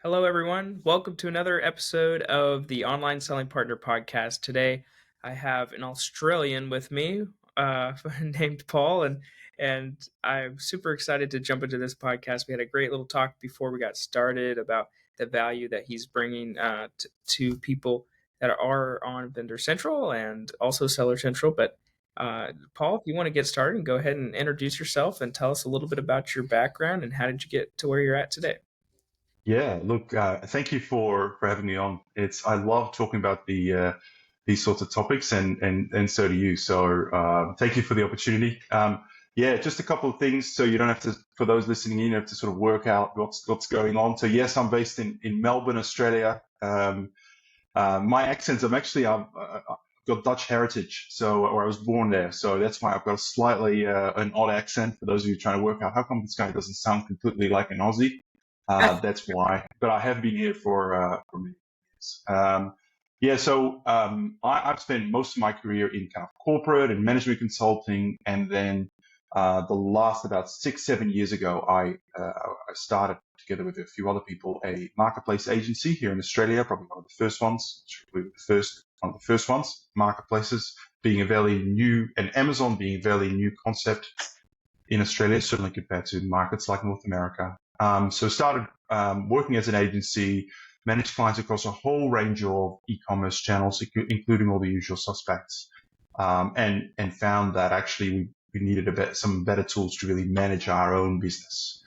Hello, everyone. Welcome to another episode of the Online Selling Partner Podcast. Today, I have an Australian with me named Paul, and I'm super excited to jump into this podcast. We had a great little talk before we got started about the value that he's bringing to people that are on Vendor Central and also Seller Central. But Paul, if you want to get started, go ahead and introduce yourself and tell us a little bit about your background and how did you get to where you're at today. Yeah, look, thank you for having me on. I love talking about these sorts of topics, and so do you. So thank you for the opportunity. Yeah, just a couple of things, so you don't have to, for those listening in, you have to sort of work out what's going on. So yes, I'm based in Melbourne, Australia. My accents, I've got Dutch heritage, so or I was born there, so that's why I've got a slightly an odd accent. For those of you trying to work out how come this guy doesn't sound completely like an Aussie. That's why. But I have been here for many years. Yeah, so I've spent most of my career in kind of corporate and management consulting, and then the last about 6, 7 years ago, I started together with a few other people a marketplace agency here in Australia, probably one of the first ones, one of the first ones, marketplaces being a fairly new, and Amazon being a fairly new concept in Australia, certainly compared to markets like North America. So started working as an agency, managed clients across a whole range of e-commerce channels, including all the usual suspects, and found that actually we needed some better tools to really manage our own business.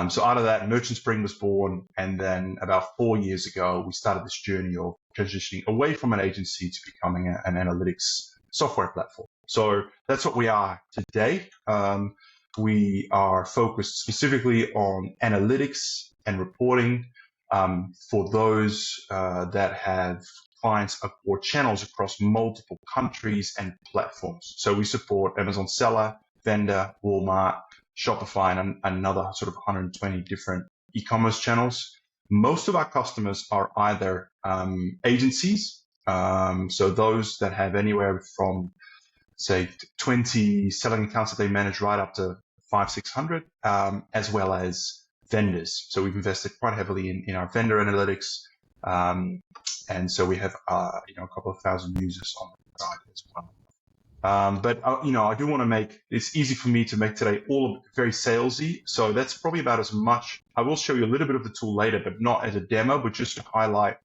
So out of that, Merchant Spring was born, and then about 4 years ago, we started this journey of transitioning away from an agency to becoming an analytics software platform. So that's what we are today. We are focused specifically on analytics and reporting for those that have clients or channels across multiple countries and platforms. So we support Amazon Seller, Vendor, Walmart, Shopify, and another sort of 120 different e-commerce channels. Most of our customers are either agencies, so those that have anywhere from say 20 selling accounts that they manage right up to 500, 600, as well as vendors. So we've invested quite heavily in our vendor analytics. And so we have, a couple of thousand users on the side as well. But I do want to make it's easy for me to make today all very salesy. So that's probably about as much. I will show you a little bit of the tool later, but not as a demo, but just to highlight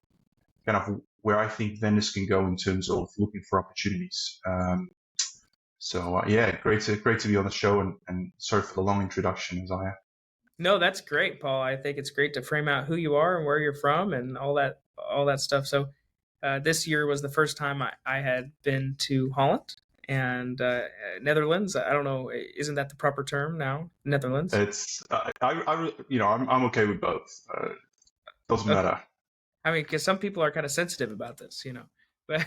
kind of where I think vendors can go in terms of looking for opportunities. So yeah, great to be on the show, and sorry for the long introduction, Isaiah. No, that's great, Paul. I think it's great to frame out who you are and where you're from and all that stuff. So this year was the first time I had been to Holland and Netherlands. I don't know, isn't that the proper term now? Netherlands? I'm okay with both. Doesn't Okay. matter. I mean, because some people are kind of sensitive about this. But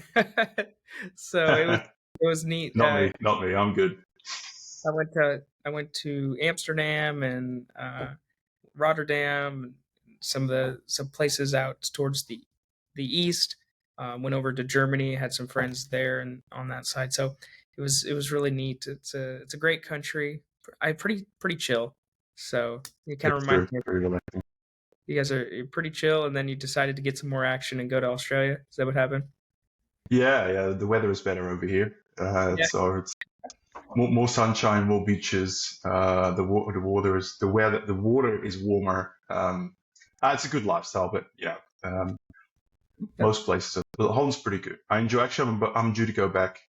so it was neat. Not me, not me. I'm good. I went to Amsterdam and Rotterdam, some places out towards the east. Went over to Germany, had some friends there and on that side. So it was really neat. It's a great country. I pretty chill. So it kind of It's reminds very, me of very relaxing. you guys are you're pretty chill, and then you decided to get some more action and go to Australia. Is that what happened? Yeah, yeah. The weather is better over here, Yeah. so it's more sunshine, more beaches. The water is warmer. It's a good lifestyle, but yeah. Most places. Holland's pretty good. I enjoy. Actually, I'm due to go back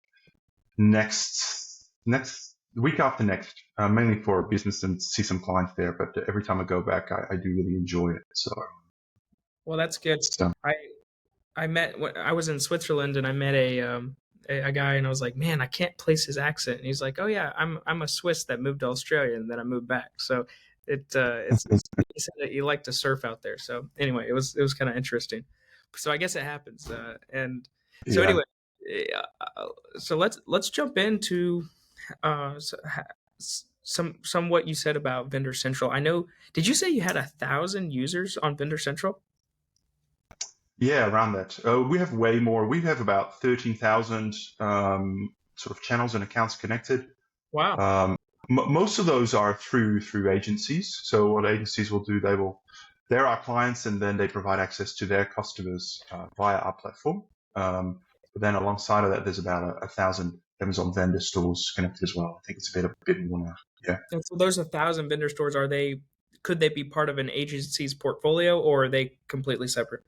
next week after next, mainly for business and see some clients there. But every time I go back, I do really enjoy it. So, Well, that's good. so I when I was in Switzerland and I met a guy and I was like, man, I can't place his accent. And he's like, oh yeah, I'm a Swiss that moved to Australia and then I moved back. So it's he said that you like to surf out there. So anyway, it was kind of interesting. So I guess it happens. And so yeah, anyway, so let's jump into uh, so, some what you said about Vendor Central. I know. Did you say you had 1,000 users on Vendor Central? yeah, around that. We have way more. We have about 13,000 sort of channels and accounts connected. Wow. Um, Most of those are through agencies. So what agencies will do, they will they're our clients, and then they provide access to their customers via our platform. But then alongside of that, there's about 1,000 Amazon vendor stores connected as well. I think it's a bit more now. Yeah. And so those 1,000 vendor stores, could they be part of an agency's portfolio, or are they completely separate?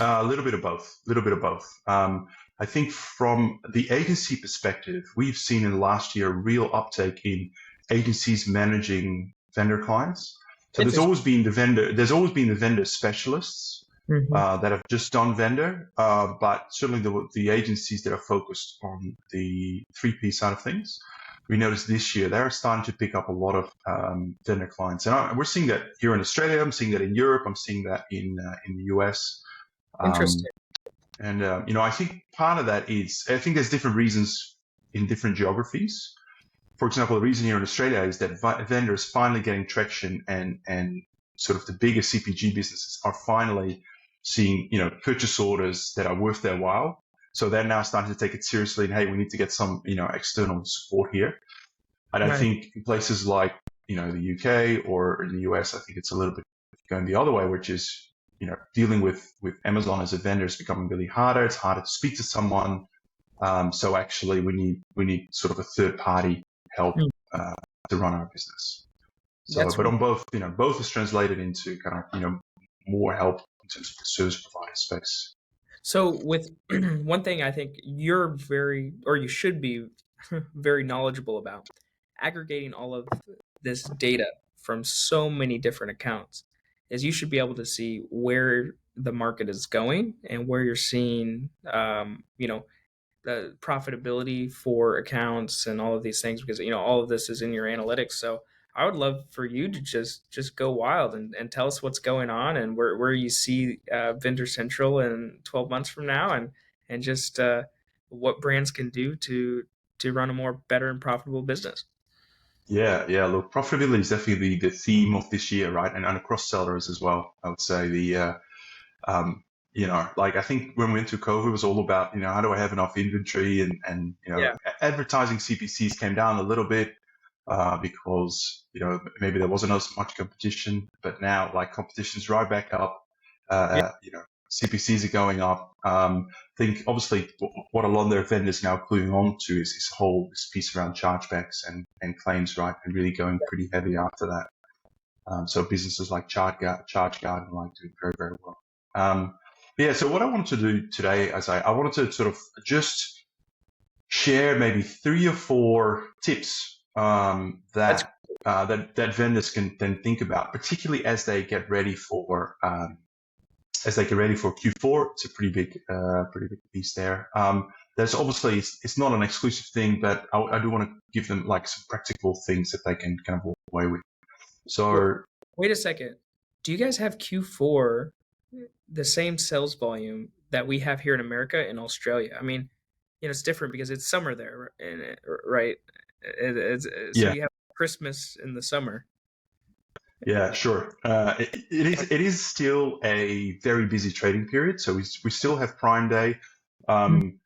A little bit of both. A little bit of both. I think from the agency perspective, we've seen in the last year a real uptake in agencies managing vendor clients. So Interesting. there's always been the vendor specialists Hmm. that have just done vendor, but certainly the agencies that are focused on the 3P side of things. We noticed this year they're starting to pick up a lot of vendor clients, and we're seeing that here in Australia. I'm seeing that in Europe. I'm seeing that in the US. Um, Interesting. and I think part of that is I think there's different reasons in different geographies. For example, the reason here in Australia is that vendors finally getting traction, and sort of the bigger CPG businesses are finally seeing purchase orders that are worth their while. So they're now starting to take it seriously, and hey, we need to get some external support here. And I Right. think in places like the UK or in the US, I think it's a little bit going the other way, which is dealing with Amazon as a vendor is becoming really harder. It's harder to speak to someone. So actually, we need sort of a third party help Mm. uh, to run our business. So, That's but on both, both is translated into kind of more help in terms of the service provider space. so. With one thing I think you're very, or you should be, very knowledgeable about, aggregating all of this data from so many different accounts, is you should be able to see where the market is going and where you're seeing, the profitability for accounts and all of these things, because all of this is in your analytics. So I would love for you to just go wild and tell us what's going on and where you see Vendor Central in 12 months from now, and just what brands can do to run a more better and profitable business. Yeah, yeah. Look, profitability is definitely the theme of this year, right? And across sellers as well. I would say um, like I think when we went through COVID, it was all about, how do I have enough inventory, and Yeah. advertising CPCs came down a little bit because, maybe there wasn't as much competition, but now like competition's right back up. Yeah. CPCs are going up. I think obviously what a lot of their vendors now cluing on to is this piece around chargebacks and claims, right? And really going pretty heavy after that. So businesses like ChargeGuard and like doing very, very well. Yeah. So what I wanted to do today, I wanted to sort of just share maybe 3 or 4 tips That's that vendors can then think about, particularly as they get ready for Q4. It's a pretty big piece there. There's obviously it's not an exclusive thing, but I do want to give them like some practical things that they can kind of walk away with. Wait, So wait a second. Do you guys have Q4 the same sales volume that we have here in America in Australia? I mean, it's different because it's summer there, right? So yeah, you have Christmas in the summer. yeah, sure. It is still a very busy trading period, so we still have Prime Day. Mm. Um,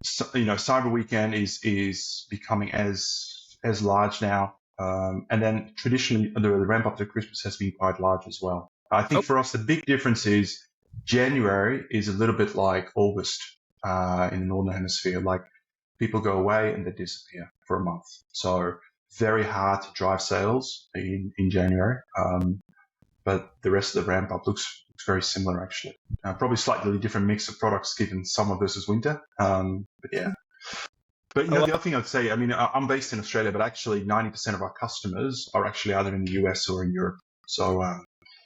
Cyber Weekend is becoming as large now, and then traditionally the ramp up to Christmas has been quite large as well. I think Oh, for us the big difference is January is a little bit like August in the northern hemisphere. Like people go away and they disappear for a month, so very hard to drive sales in January. But the rest of the ramp up looks very similar actually. Probably slightly different mix of products given summer versus winter. But yeah. But I love the other thing I'd say, I mean, I'm based in Australia, but actually 90% of our customers are actually either in the US or in Europe. So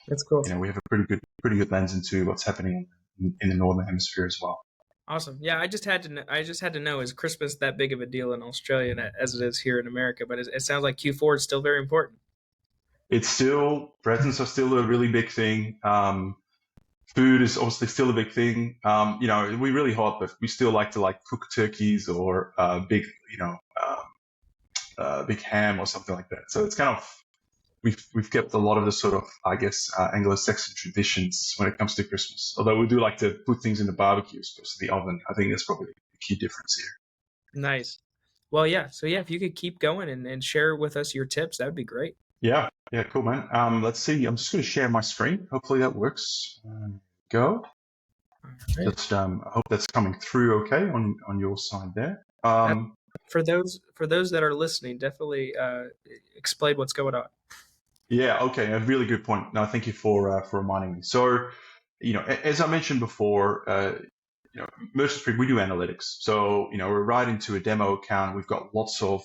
That's cool. we have a pretty good lens into what's happening in the northern hemisphere as well. Awesome. Yeah, I just had to know, is Christmas that big of a deal in Australia as it is here in America? But it sounds like Q4 is still very important. It's still presents are still a really big thing. Food is obviously still a big thing. We really hot, but we still like to like cook turkeys or big, big ham or something like that. So it's kind of we've kept a lot of the sort of I guess Anglo-Saxon traditions when it comes to Christmas. Although we do like to put things in the barbecue, as opposed to the oven. I think that's probably the key difference here. Nice. Well, yeah. So yeah, if you could keep going and share with us your tips, that would be great. Yeah. Yeah, cool, man. Let's see. I'm just going to share my screen. Hopefully that works. Go. Right. Just I hope that's coming through okay on your side there. Uh, for those that are listening, definitely explain what's going on. Yeah, okay, a really good point. No, thank you for reminding me. So, as I mentioned before, Merchant Street, we do analytics. So, we're right into a demo account. We've got lots of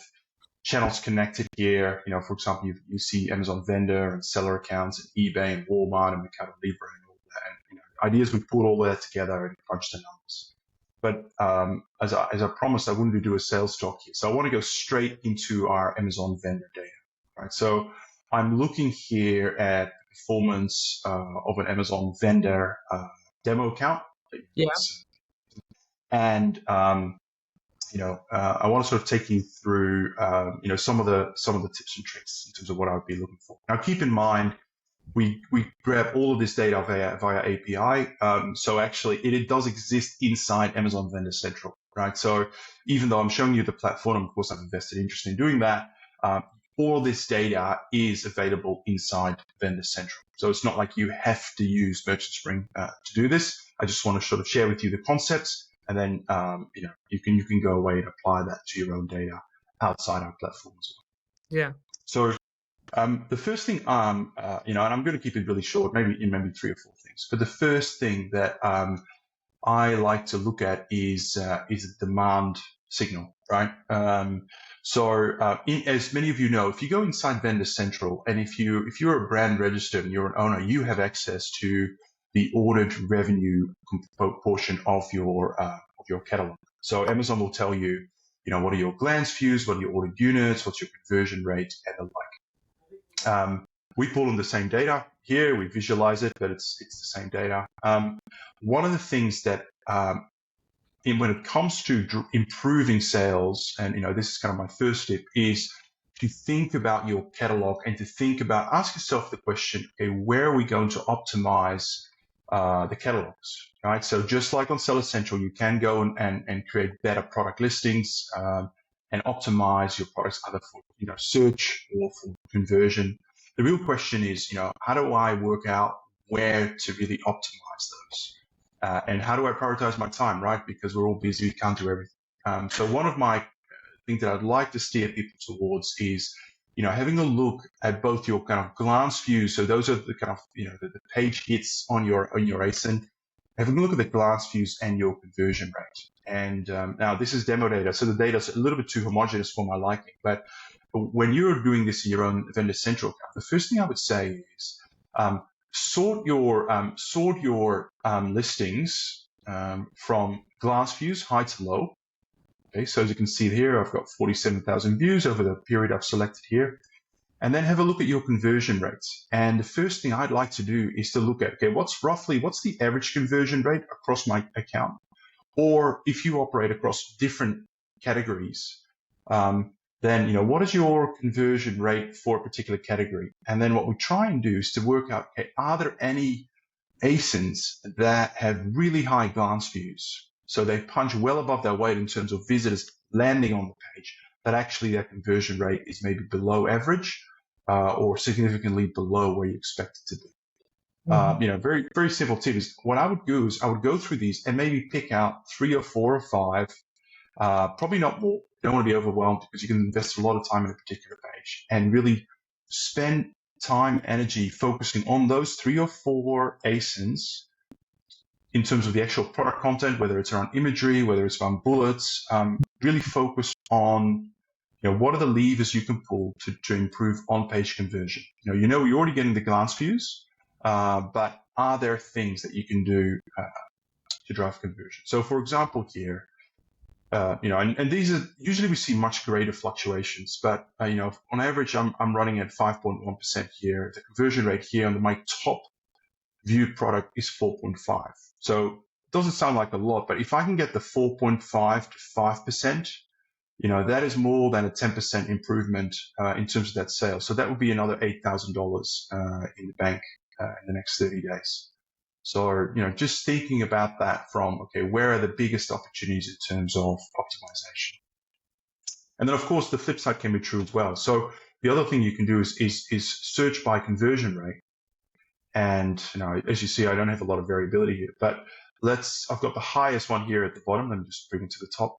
channels connected here. For example, you see Amazon vendor and seller accounts and eBay and Walmart and Mercado Libre and all that. And, ideas, we put all that together and crunch the numbers. But as I promised, I wanted to do a sales talk here. So I want to go straight into our Amazon vendor data, right? So I'm looking here at the performance of an Amazon vendor demo account. Yeah, And I want to sort of take you through, some of the tips and tricks in terms of what I would be looking for. Now, keep in mind, we grab all of this data via API. So actually, it does exist inside Amazon Vendor Central, right? So even though I'm showing you the platform, of course, I've invested interest in doing that. All this data is available inside Vendor Central. So it's not like you have to use Merchant Spring to do this. I just want to sort of share with you the concepts, and then you can go away and apply that to your own data outside our platform as well. yeah, So the first thing, and I'm going to keep it really short, maybe 3 or 4 things. But the first thing that I like to look at is a demand signal, right? As many of you know, if you go inside Vendor Central, and if you're a brand registered and you're an owner, you have access to the ordered revenue portion of your catalog. So Amazon will tell you, what are your glance views, what are your ordered units, what's your conversion rate, and the like. We pull in the same data here, we visualize it, but it's the same data. One of the things that when it comes to improving sales, and this is kind of my first step, is to think about your catalog and to ask yourself the question, okay, where are we going to optimize the catalogs, right? So just like on Seller Central, you can go and create better product listings and optimize your products either for search or for conversion. The real question is, how do I work out where to really optimize those? And how do I prioritize my time, right? Because we're all busy, we can't do everything. So one of my things that I'd like to steer people towards is, having a look at both your kind of glance views. So those are the kind of, the page hits on your ASIN. Having a look at the glance views and your conversion rate. And now this is demo data, so the data is a little bit too homogeneous for my liking. But when you're doing this in your own Vendor Central account, the first thing I would say is sort your listings from glance views, high to low. Okay, so as you can see here, I've got 47,000 views over the period I've selected here. And then have a look at your conversion rates. And the first thing I'd like to do is to look at, okay, what's the average conversion rate across my account? Or if you operate across different categories, then, what is your conversion rate for a particular category? And then what we try and do is to work out, okay, are there any ASINs that have really high glance views? So they punch well above their weight in terms of visitors landing on the page, but actually their conversion rate is maybe below average or significantly below where you expect it to be. Very, very simple tip is what I would do is I would go through these and maybe pick out 3 or 4 or 5, probably not more. You don't want to be overwhelmed because you can invest a lot of time in a particular page and really spend time, energy focusing on those 3 or 4 ASINs in terms of the actual product content, whether it's around imagery, whether it's around bullets, really focus on what are the levers you can pull to improve on-page conversion. You're already getting the glance views, but are there things that you can do to drive conversion? So, for example, here, and these are usually we see much greater fluctuations, but on average, I'm running at 5.1% here. The conversion rate here on my top viewed product is 4.5. So it doesn't sound like a lot, but if I can get the 4.5 to 5%, that is more than a 10% improvement in terms of that sale. So that would be another $8,000 in the bank in the next 30 days. So, just thinking about that from, okay, where are the biggest opportunities in terms of optimization? And then, of course, the flip side can be true as well. So, the other thing you can do is search by conversion rate. And as you see, I don't have a lot of variability here, but I've got the highest one here at the bottom. Let me just bring it to the top.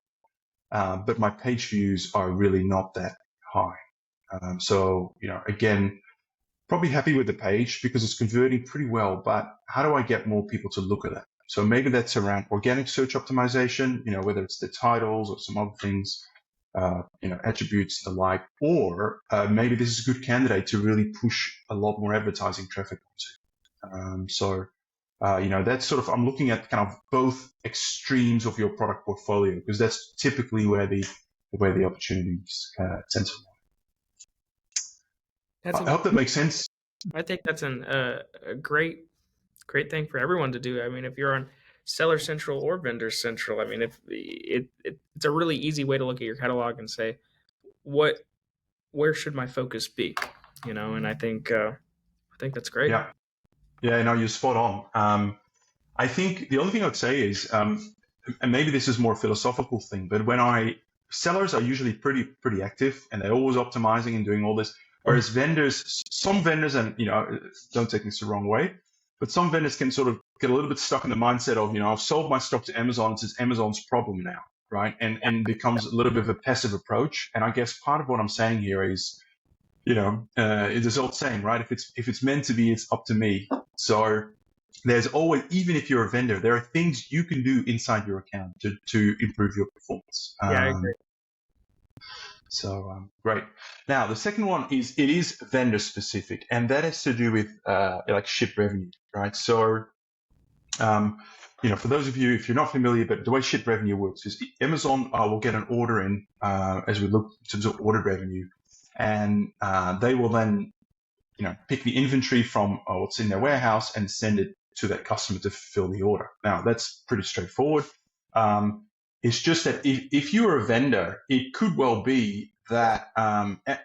But my page views are really not that high. So, again, probably happy with the page because it's converting pretty well, but how do I get more people to look at it? So maybe that's around organic search optimization, whether it's the titles or some other things, attributes, the like, or maybe this is a good candidate to really push a lot more advertising traffic onto. That's sort of, I'm looking at kind of both extremes of your product portfolio because that's typically where the opportunities tend to lie. I hope that makes sense. I think that's a great thing for everyone to do. I mean, if you're on Seller Central or Vendor Central, I mean, if it's a really easy way to look at your catalog and say, where should my focus be? And I think that's great. Yeah, no, you're spot on. I think the only thing I would say is, and maybe this is more a philosophical thing, but sellers are usually pretty active and they're always optimizing and doing all this. Whereas some vendors, and don't take this the wrong way, but some vendors can sort of get a little bit stuck in the mindset of, I've sold my stock to Amazon, it's Amazon's problem now, right? And becomes a little bit of a passive approach. And I guess part of what I'm saying here is, it's this old saying, right? If it's meant to be, it's up to me. So there's always, even if you're a vendor, there are things you can do inside your account to improve your performance. Yeah, I agree. So great. Now the second one is vendor specific, and that has to do with like ship revenue, right? So for those of you, if you're not familiar, but the way ship revenue works is Amazon will get an order in as we look in terms of order revenue, and they will then pick the inventory from what's in their warehouse and send it to that customer to fulfill the order. Now that's pretty straightforward. It's just that if you're a vendor, it could well be that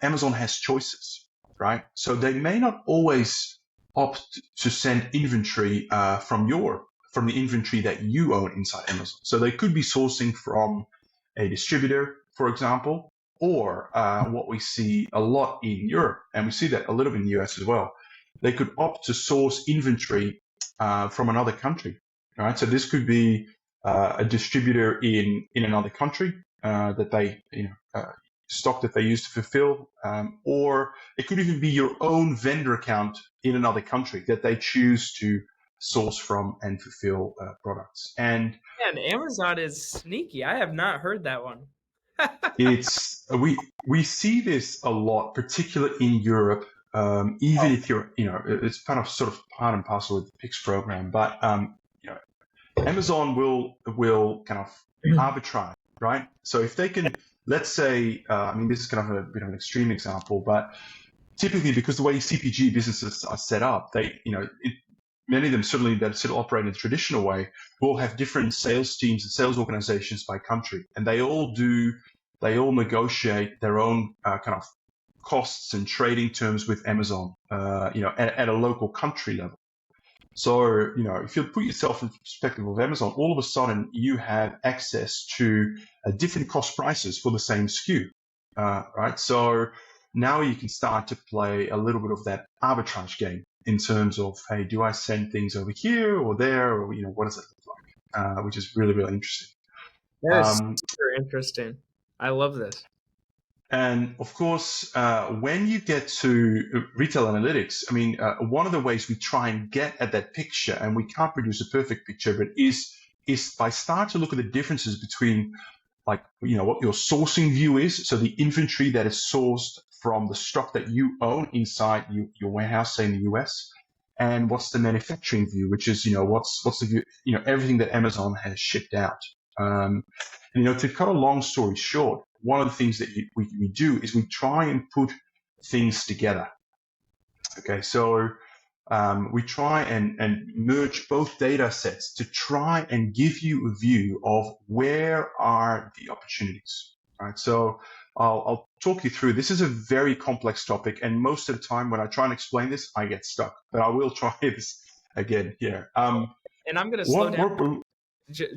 Amazon has choices, right? So they may not always opt to send inventory from the inventory that you own inside Amazon. So they could be sourcing from a distributor, for example, or what we see a lot in Europe, and we see that a little bit in the US as well. They could opt to source inventory from another country, right? So this could be a distributor in another country that they stock that they use to fulfill, or it could even be your own vendor account in another country that they choose to source from and fulfill products. And Amazon is sneaky. I have not heard that one. it's we see this a lot, particularly in Europe. Even if you're, it's kind of sort of part and parcel with the PIX program, but Amazon will kind of arbitrage, right? So if they can, let's say, this is kind of a bit of an extreme example, but typically because the way CPG businesses are set up, many of them certainly that still operate in a traditional way will have different sales teams and sales organizations by country, and they all negotiate their own kind of costs and trading terms with Amazon, at a local country level. So, if you put yourself in perspective of Amazon, all of a sudden you have access to different cost prices for the same SKU, right? So now you can start to play a little bit of that arbitrage game in terms of, hey, do I send things over here or there, or what does it look like? Which is really, really interesting. That is super interesting. I love this. And of course, when you get to retail analytics, one of the ways we try and get at that picture, and we can't produce a perfect picture, but is by start to look at the differences between, like, what your sourcing view is, so the inventory that is sourced from the stock that you own inside your warehouse, say in the US, and what's the manufacturing view, which is, what's the view, everything that Amazon has shipped out. To cut a long story short, one of the things that we do is we try and put things together. Okay, so we try and merge both data sets to try and give you a view of where are the opportunities, right? So I'll talk you through. This is a very complex topic, and most of the time when I try and explain this, I get stuck, but I will try this again here. And I'm going to slow down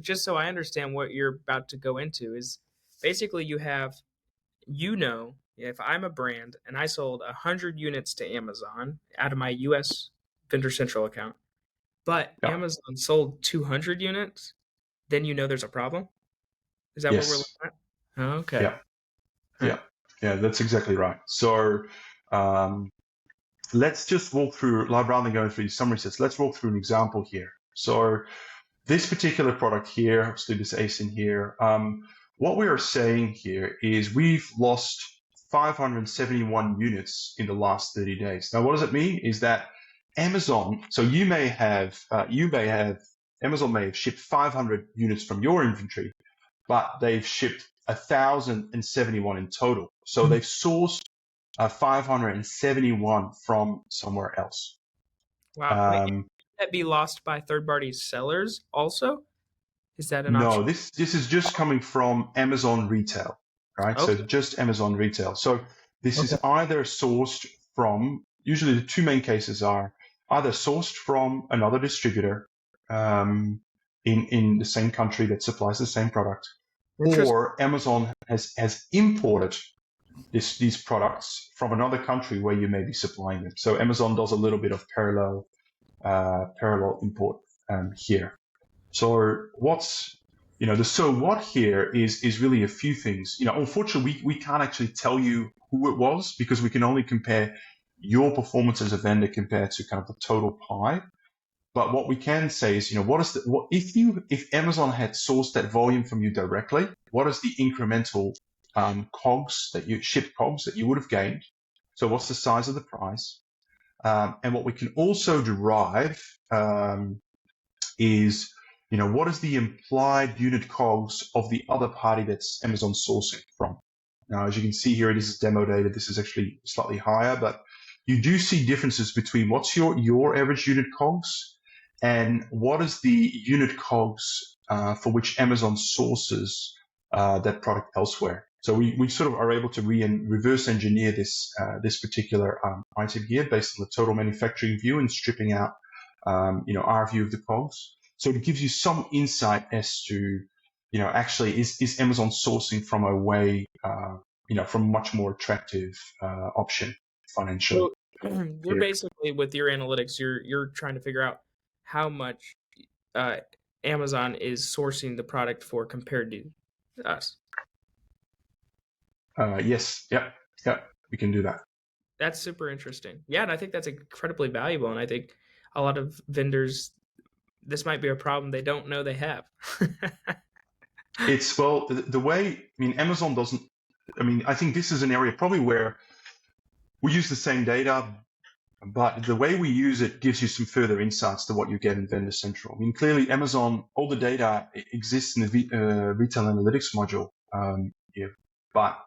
just so I understand what you're about to go into. Is basically you have, if I'm a brand and I sold 100 units to Amazon out of my US Vendor Central account, but Yeah. Amazon sold 200 units, then there's a problem? Is that what we're looking Yes. at? Oh, okay. Yeah. All Yeah. right. Yeah. That's exactly right. So, um, let's just walk through, like, rather than going through these summary sets, let's walk through an example here. So this particular product here, obviously this ACE in here, what we are saying here is we've lost 571 units in the last 30 days. Now, what does it mean? Is that Amazon, so Amazon may have shipped 500 units from your inventory, but they've shipped 1,071 in total. So they've sourced 571 from somewhere else. Wow. And can Um, that be lost by third-party sellers also? Is that an no, option? this is just coming from Amazon retail, right? So Okay. just Amazon retail. So this is Okay. either sourced from, usually the two main cases are either sourced from another distributor in the same country that supplies the same product, Interesting. or Amazon has imported these products from another country where you may be supplying them. So Amazon does a little bit of parallel import here. So what's the so what here is really a few things. Unfortunately, we can't actually tell you who it was because we can only compare your performance as a vendor compared to kind of the total pie. But what we can say is, what if Amazon had sourced that volume from you directly, what is the incremental COGS that you would have gained? So what's the size of the price? And what we can also derive is, what is the implied unit COGS of the other party that's Amazon sourcing from? Now, as you can see here, this is demo data. This is actually slightly higher, but you do see differences between what's your average unit COGS and what is the unit COGS for which Amazon sources that product elsewhere. So we sort of are able to reverse engineer this particular item here based on the total manufacturing view and stripping out our view of the COGS. So it gives you some insight as to, actually is Amazon sourcing from a way, from much more attractive option financially So you're here. basically with your analytics, you're trying to figure out how much uh, Amazon is sourcing the product for compared to us. Yes, yeah, we can do that. That's super interesting. Yeah, and I think that's incredibly valuable. And I think a lot of vendors, this might be a problem they don't know they have. It's well the way. I mean, Amazon doesn't. I mean, I think this is an area probably where we use the same data, but the way we use it gives you some further insights to what you get in Vendor Central. I mean, clearly, Amazon, all the data exists in the retail analytics module, yeah, but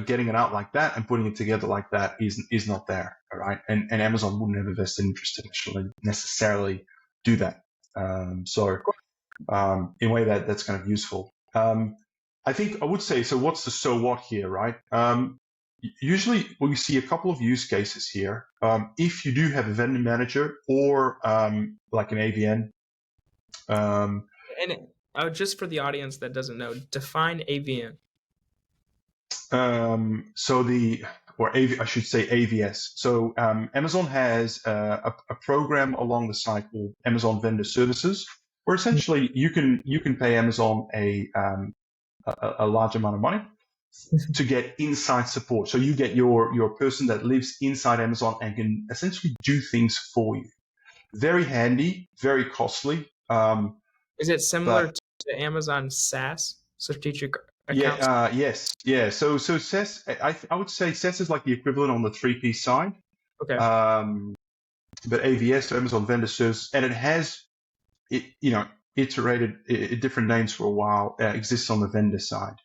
getting it out like that and putting it together like that is not there, all right? And Amazon wouldn't have a vested interest in actually necessarily do that. In a way that's kind of useful. I think I would say, so what's the so what here, right? Usually we see a couple of use cases here. If you do have a vendor manager or like an AVN. And just for the audience that doesn't know, define AVN. So I should say AVS. So Amazon has a program along the side called Amazon Vendor Services, where essentially you can pay Amazon a large amount of money to get inside support. So you get your person that lives inside Amazon and can essentially do things for you. Very handy, very costly. Is it similar But to Amazon SaaS, strategic yeah, accounts? yes, yeah. So SES, I would say SES is like the equivalent on the 3P side. Okay. Um, but AVS, so Amazon Vendor Service, and it has iterated different names for a while. Exists on the vendor side.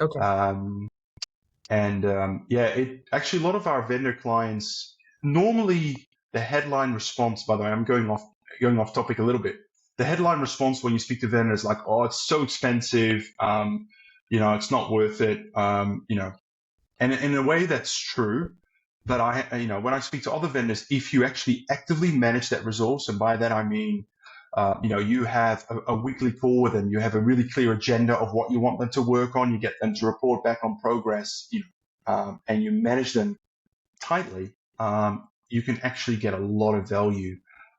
Okay. Um, it actually a lot of our vendor clients normally the headline response. By the way, I'm going off topic a little bit. The headline response when you speak to vendors like, "Oh, it's so expensive. It's not worth it." And in a way that's true. But when I speak to other vendors, if you actually actively manage that resource, and by that I mean, you have a weekly call with them, you have a really clear agenda of what you want them to work on, you get them to report back on progress. and you manage them tightly, you can actually get a lot of value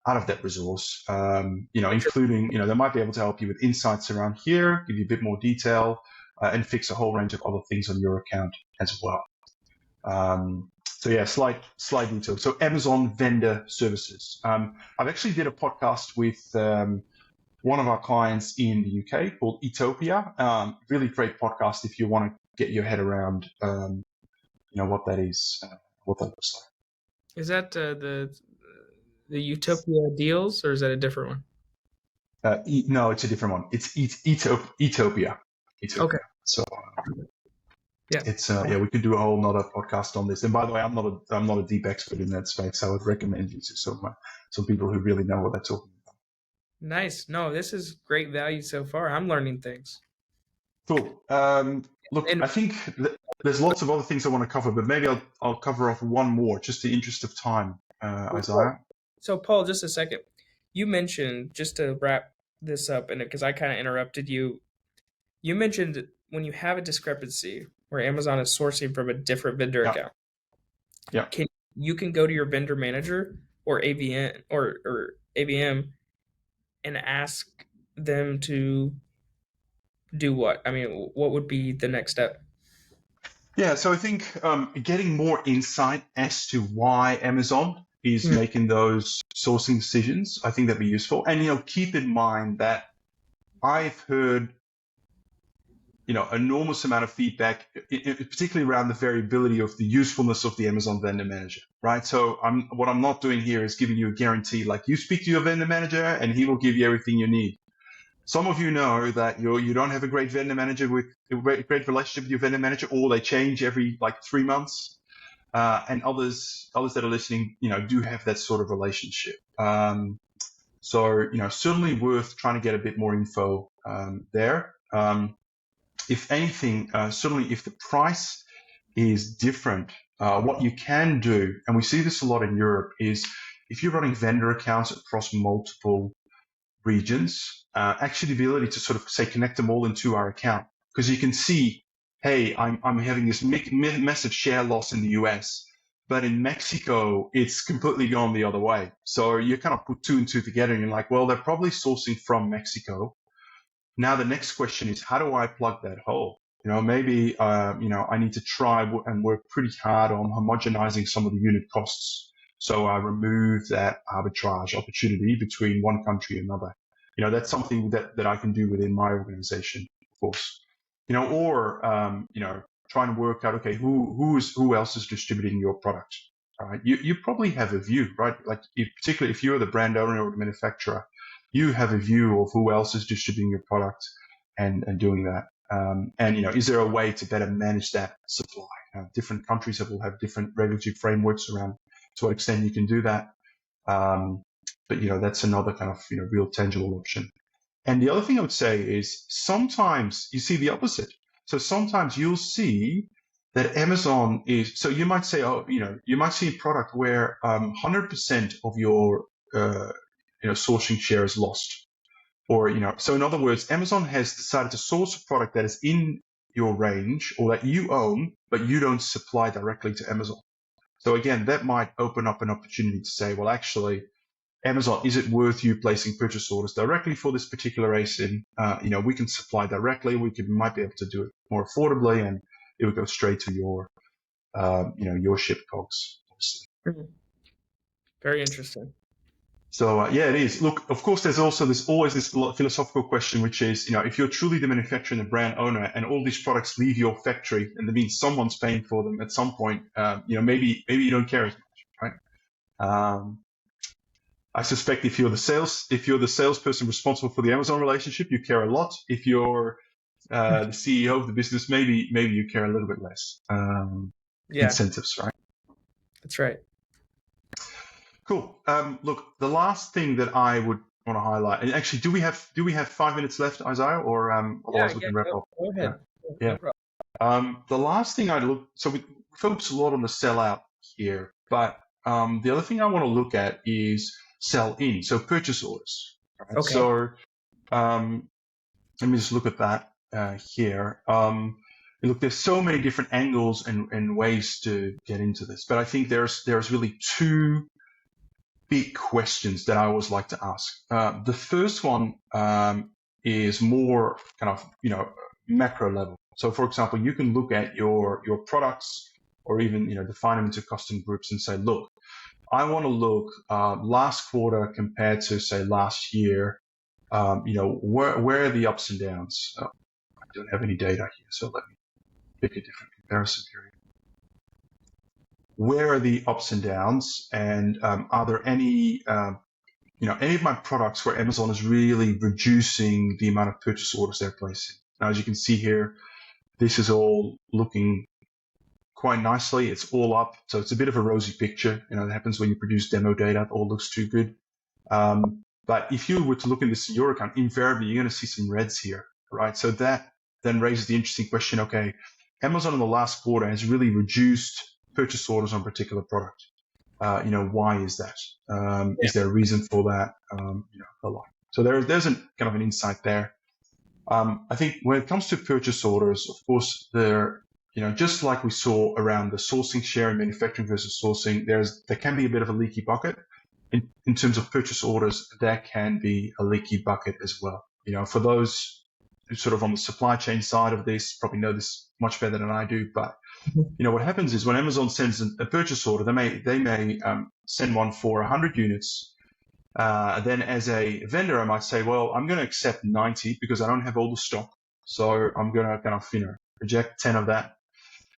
out of that resource. Including, they might be able to help you with insights around here, give you a bit more detail, and fix a whole range of other things on your account as well. So yeah, slight detail. So Amazon Vendor Services. I've actually did a podcast with one of our clients in the UK called Etopia. Really great podcast if you want to get your head around, what that is, what that looks like. Is that the Utopia deals, or is that a different one? No, it's a different one. It's Etopia. Okay. So Yeah. it's we could do a whole nother podcast on this. And by the way, I'm not a deep expert in that space. So I would recommend you to some people who really know what they're talking about. Nice. No, this is great value so far. I'm learning things. Cool. Look, And I think there's lots of other things I want to cover, but maybe I'll cover off one more, just the interest of time, Isaiah. so, Paul, just a second. You mentioned, just to wrap this up, and because I kind of interrupted you, you mentioned when you have a discrepancy where Amazon is sourcing from a different vendor Yeah. account, Yeah. you can go to your vendor manager or AVN or AVM and ask them to do what? I mean, what would be the next step? Yeah, so I think getting more insight as to why Amazon is making those sourcing decisions, I think that'd be useful. And keep in mind that I've heard enormous amount of feedback, particularly around the variability of the usefulness of the Amazon Vendor Manager, right? So what I'm not doing here is giving you a guarantee, like you speak to your vendor manager and he will give you everything you need. Some of you know that you don't have a great vendor manager with a great relationship with your vendor manager, or they change every 3 months. And others that are listening, do have that sort of relationship. So certainly worth trying to get a bit more info there. If anything, certainly if the price is different, what you can do, and we see this a lot in Europe, is if you're running vendor accounts across multiple regions, actually the ability to sort of say connect them all into our account, because you can see, hey, I'm having this massive share loss in the US, but in Mexico it's completely gone the other way. So you kind of put two and two together, and you're like, well, they're probably sourcing from Mexico. Now the next question is, how do I plug that hole? Maybe I need to try and work pretty hard on homogenizing some of the unit costs. So I remove that arbitrage opportunity between one country and another. That's something that I can do within my organization, of course. Or try and work out, okay, who else is distributing your product? All right. You probably have a view, right? Like particularly if you're the brand owner or the manufacturer, you have a view of who else is distributing your product and doing that. And is there a way to better manage that supply? Different countries will have different regulatory frameworks around to what extent you can do that. But that's another kind of real tangible option. And the other thing I would say is sometimes you see the opposite. So sometimes you'll see that Amazon is, so you might say, you might see a product where 100% of your sourcing share is lost. Or, so in other words, Amazon has decided to source a product that is in your range or that you own, but you don't supply directly to Amazon. So again, that might open up an opportunity to say, well, actually, Amazon, is it worth you placing purchase orders directly for this particular ASIN? We can supply directly. Might be able to do it more affordably, and it would go straight to your, your ship cogs, obviously. Very interesting. So yeah, it is. Look, of course, there's always this philosophical question, which is, if you're truly the manufacturer and the brand owner, and all these products leave your factory, and that means someone's paying for them at some point, maybe you don't care as much, right? I suspect if you're the salesperson responsible for the Amazon relationship, you care a lot. If you're the CEO of the business, maybe you care a little bit less. Incentives, right? That's right. Cool. Look, the last thing that I would want to highlight, and actually, do we have 5 minutes left, Isaiah, or otherwise we can wrap up? Go ahead. Yeah. The last thing so we focus a lot on the sell out here, but the other thing I want to look at is sell in, so purchase orders. Right? Okay. So let me just look at that here. look, there's so many different angles and ways to get into this, but I think there's really two big questions that I always like to ask. The first one is more kind of macro level. So, for example, you can look at your products, or even define them into custom groups and say, look, I want to look last quarter compared to say last year. Where are the ups and downs? I don't have any data here, so let me pick a different comparison period. Where are the ups and downs, and are there any any of my products where Amazon is really reducing the amount of purchase orders they're placing? Now, as you can see here, this is all looking quite nicely. It's all up, so it's a bit of a rosy picture. That happens when you produce demo data. It all looks too good. But if you were to look in this in your account, invariably you're going to see some reds here, right? So that then raises the interesting question, okay, Amazon in the last quarter has really reduced purchase orders on a particular product. Why is that? Is there a reason for that? A lot. So there's kind of an insight there. I think when it comes to purchase orders, of course, just like we saw around the sourcing share and manufacturing versus sourcing, there can be a bit of a leaky bucket. In terms of purchase orders, there can be a leaky bucket as well. For those who sort of on the supply chain side of this, probably know this much better than I do, but what happens is when Amazon sends a purchase order, they may send one for 100 units. Then as a vendor, I might say, well, I'm going to accept 90 because I don't have all the stock. So I'm going to kind of, reject 10 of that.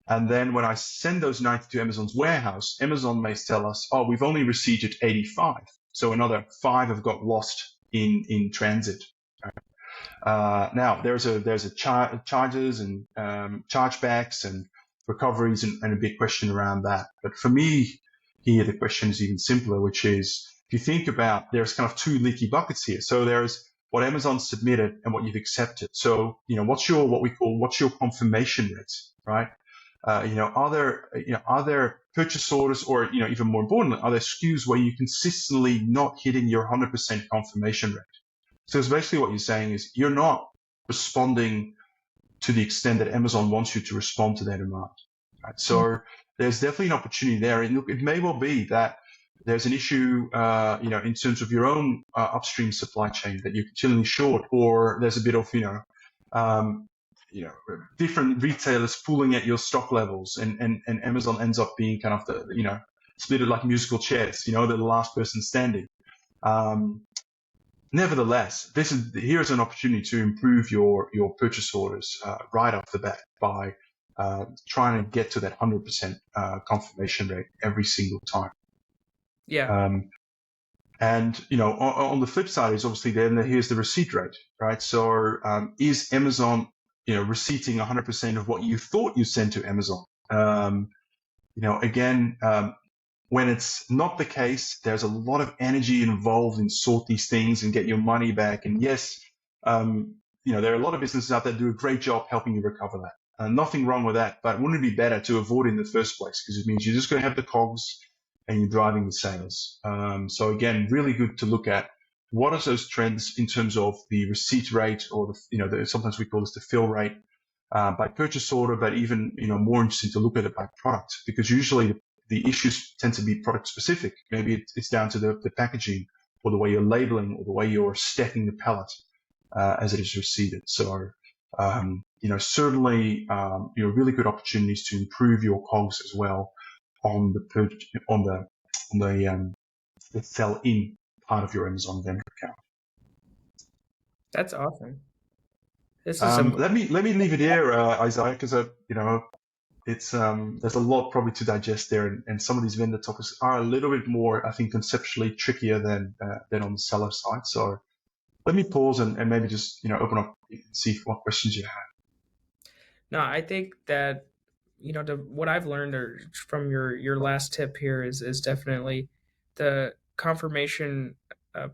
And then when I send those 90 to Amazon's warehouse, Amazon may tell us, oh, we've only received 85. So another 5 have got lost in transit. Now there's charges and chargebacks and recoveries and a big question around that. But for me here, the question is even simpler, which is, if you think about, there's kind of two leaky buckets here. So there's what Amazon submitted and what you've accepted. So, what's your confirmation rate, right? Are there purchase orders, or, even more importantly, are there SKUs where you're consistently not hitting your 100% confirmation rate? So it's basically what you're saying is you're not responding to the extent that Amazon wants you to respond to their demand. Right? So there's definitely an opportunity there. And look, it may well be that there's an issue, in terms of your own upstream supply chain that you're continually short, or there's a bit of, different retailers pulling at your stock levels, and Amazon ends up being kind of the, split it like musical chairs, the last person standing. Nevertheless, here's an opportunity to improve your purchase orders right off the bat by trying to get to that 100% confirmation rate every single time. Yeah. And on the flip side is obviously then here's the receipt rate, right? So is Amazon receipting 100% of what you thought you sent to Amazon? Again, when it's not the case, there's a lot of energy involved in sort these things and get your money back. And yes, there are a lot of businesses out there that do a great job helping you recover that. Nothing wrong with that, but wouldn't it be better to avoid it in the first place? Because it means you're just going to have the COGS and you're driving the sales. So again, really good to look at what are those trends in terms of the receipt rate, or sometimes we call this the fill rate by purchase order, but even more interesting to look at it by product, because usually the issues tend to be product specific. Maybe it's down to the packaging, or the way you're labeling, or the way you're stacking the pallet as it is received. So, certainly, really good opportunities to improve your COGS as well on the sell-in part of your Amazon vendor account. That's awesome. This is some. Let me leave it here, Isaiah, because it's there's a lot probably to digest there, and some of these vendor topics are a little bit more, I think, conceptually trickier than on the seller side. So let me pause and maybe just open up and see what questions you have. No, I think that what I've learned from your last tip here is definitely the confirmation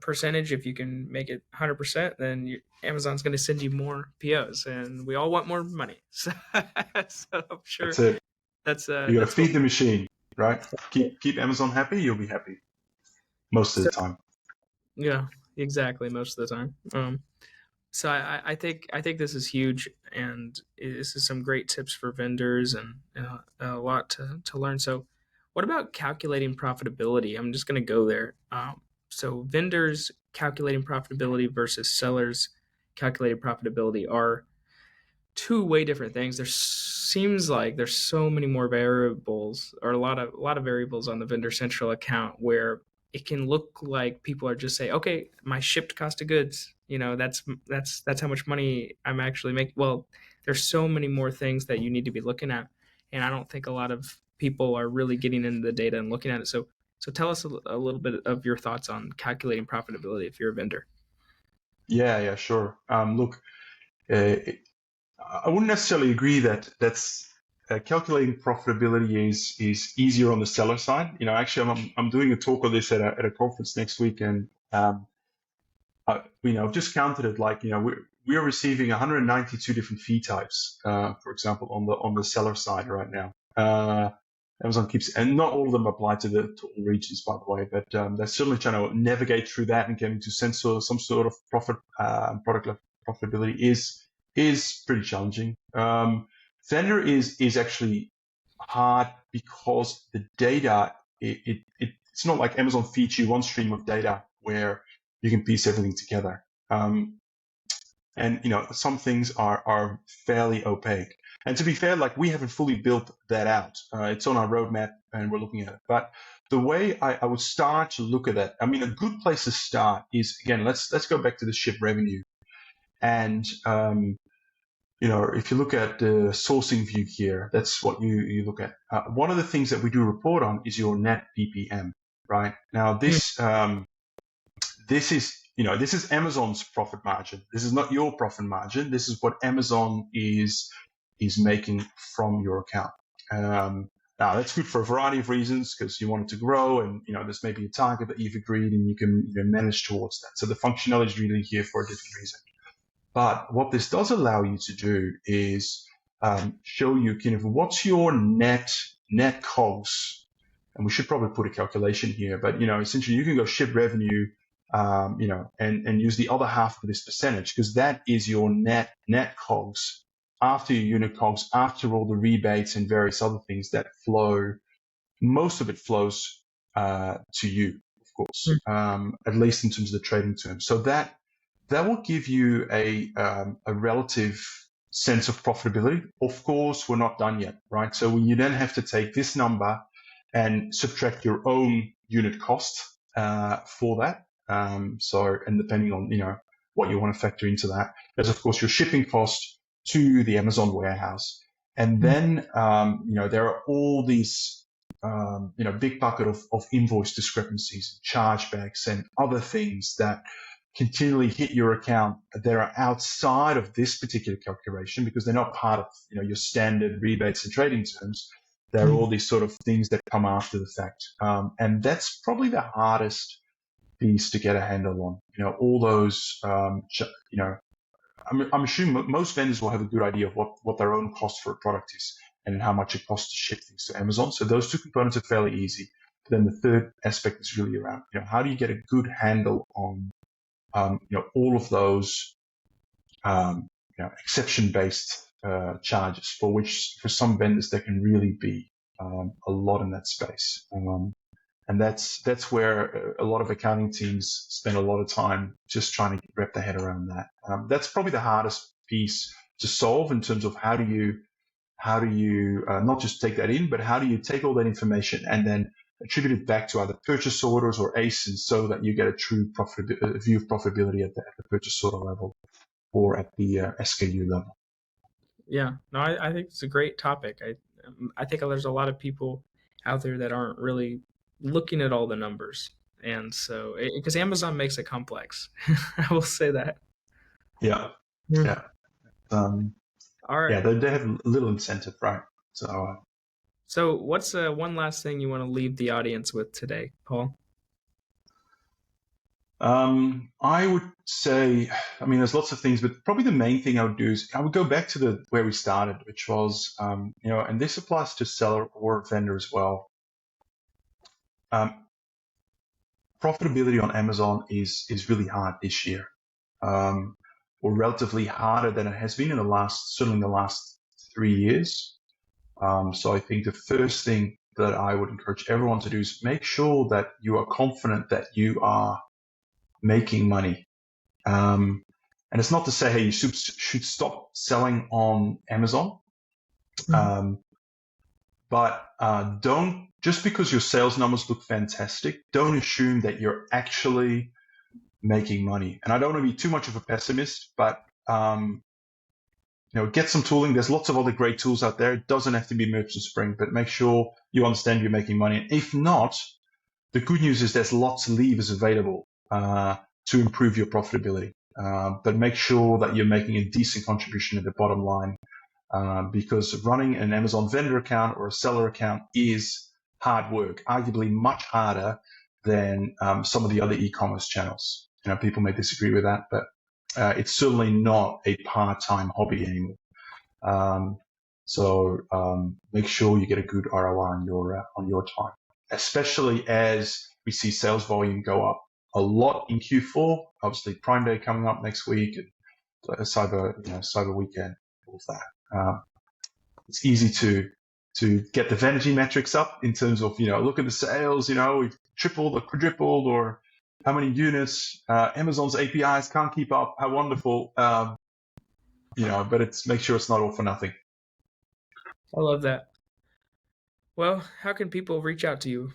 percentage. If you can make it 100%, then Amazon's going to send you more POs, and we all want more money. So, I'm sure That's it. That's you got to feed the machine, right? Keep Amazon happy, you'll be happy most of the time. Yeah, exactly. Most of the time. So I think this is huge, and this is some great tips for vendors, and a lot to learn. So, what about calculating profitability? I'm just going to go there. So vendors calculating profitability versus sellers calculating profitability are two way different things. There seems like there's so many more variables, or a lot of variables on the vendor central account, where it can look like people are just saying, okay, my shipped cost of goods, that's how much money I'm actually making. Well, there's so many more things that you need to be looking at, and I don't think a lot of people are really getting into the data and looking at it. So tell us a little bit of your thoughts on calculating profitability if you're a vendor. Yeah, sure. Look, uh, I wouldn't necessarily agree that that's calculating profitability is easier on the seller side. Actually, I'm doing a talk on this at a conference next week, and I've just counted it. Like, we're receiving 192 different fee types, for example, on the seller side right now. Amazon keeps, and not all of them apply to all regions, by the way, but they're certainly trying to navigate through that and getting to some sort of product level profitability is pretty challenging. Vendor is actually hard because the data it's not like Amazon feeds you one stream of data where you can piece everything together. And some things are fairly opaque. And to be fair, like, we haven't fully built that out. It's on our roadmap, and we're looking at it. But the way I would start to look at that, I mean, a good place to start is, again, let's go back to the ship revenue. And if you look at the sourcing view here, that's what you look at. One of the things that we do report on is your net PPM, right? Now, this is Amazon's profit margin. This is not your profit margin. This is what Amazon is making from your account. Now, that's good for a variety of reasons, because you want it to grow, and there's maybe a target that you've agreed, and you can manage towards that. So the functionality is really here for a different reason. But what this does allow you to do is show you kind of what's your net COGS, and we should probably put a calculation here. But essentially, you can go ship revenue, and use the other half of this percentage, because that is your net COGS after your unit COGS, after all the rebates and various other things that flow. Most of it flows to you, of course, at least in terms of the trading terms. So that will give you a relative sense of profitability. Of course, we're not done yet, right? So you then have to take this number and subtract your own unit cost for that. And depending on what you want to factor into that, there's of course your shipping cost to the Amazon warehouse, and then there are all these big bucket of invoice discrepancies, chargebacks, and other things that continually hit your account that are outside of this particular calculation, because they're not part of your standard rebates and trading terms. There are all these sort of things that come after the fact, and that's probably the hardest piece to get a handle on. All those. I'm assuming most vendors will have a good idea of what their own cost for a product is and how much it costs to ship things to Amazon. So those two components are fairly easy. But then the third aspect is really around how do you get a good handle on all of those exception-based charges, for which for some vendors there can really be a lot in that space, and that's where a lot of accounting teams spend a lot of time just trying to wrap their head around that. That's probably the hardest piece to solve in terms of how do you not just take that in, but how do you take all that information and then attribute it back to either purchase orders or ASINs, so that you get a true view of profitability at the purchase order level or at the SKU level. Yeah, no, I think it's a great topic. I think there's a lot of people out there that aren't really looking at all the numbers, and so because Amazon makes it complex, I will say that. Yeah, Hmm. yeah, um, All yeah. right. They have little incentive, right? So. So, what's one last thing you want to leave the audience with today, Paul? I would say, I mean, there's lots of things, but probably the main thing I would do is I would go back to where we started, which was, and this applies to seller or vendor as well. Um, Profitability on Amazon is really hard this year. Um, or relatively harder than it has been in certainly the last 3 years. So I think the first thing that I would encourage everyone to do is make sure that you are confident that you are making money. And it's not to say, hey, you should stop selling on Amazon. Mhm. But don't, just because your sales numbers look fantastic, don't assume that you're actually making money. And I don't want to be too much of a pessimist, but get some tooling. There's lots of other great tools out there. It doesn't have to be Merchant Spring, but make sure you understand you're making money. And if not, the good news is there's lots of levers available to improve your profitability. But make sure that you're making a decent contribution at the bottom line, because running an Amazon vendor account or a seller account is hard work, arguably much harder than some of the other e-commerce channels. People may disagree with that, but it's certainly not a part-time hobby anymore. So make sure you get a good ROI on your time, especially as we see sales volume go up a lot in Q4. Obviously, Prime Day coming up next week, and Cyber Weekend, all of that. It's easy to get the vanity metrics up in terms of look at the sales. We've tripled or quadrupled, or how many units. Amazon's APIs can't keep up. How wonderful. But make sure it's not all for nothing. I love that. Well, how can people reach out to you?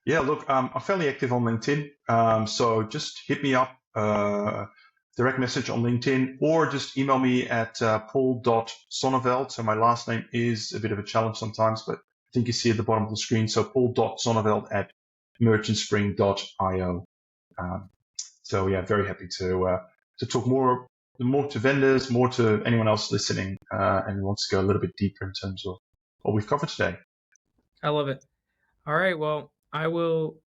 Yeah, look, I'm fairly active on LinkedIn. So just hit me up, direct message on LinkedIn, or just email me at paul.sonneveld. So my last name is a bit of a challenge sometimes, but I think you see at the bottom of the screen. So paul.sonneveld at merchantspring.io. So yeah, very happy to talk more to vendors, more to anyone else listening, and wants to go a little bit deeper in terms of what we've covered today. I love it. All right, well, I will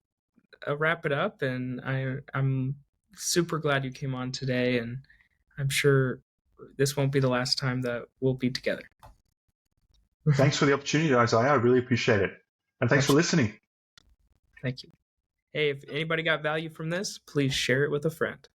wrap it up, and I'm super glad you came on today, and I'm sure this won't be the last time that we'll be together. Thanks for the opportunity, Isaiah. I really appreciate it. And thanks for Absolutely. listening. Thank you. Hey, if anybody got value from this, please share it with a friend.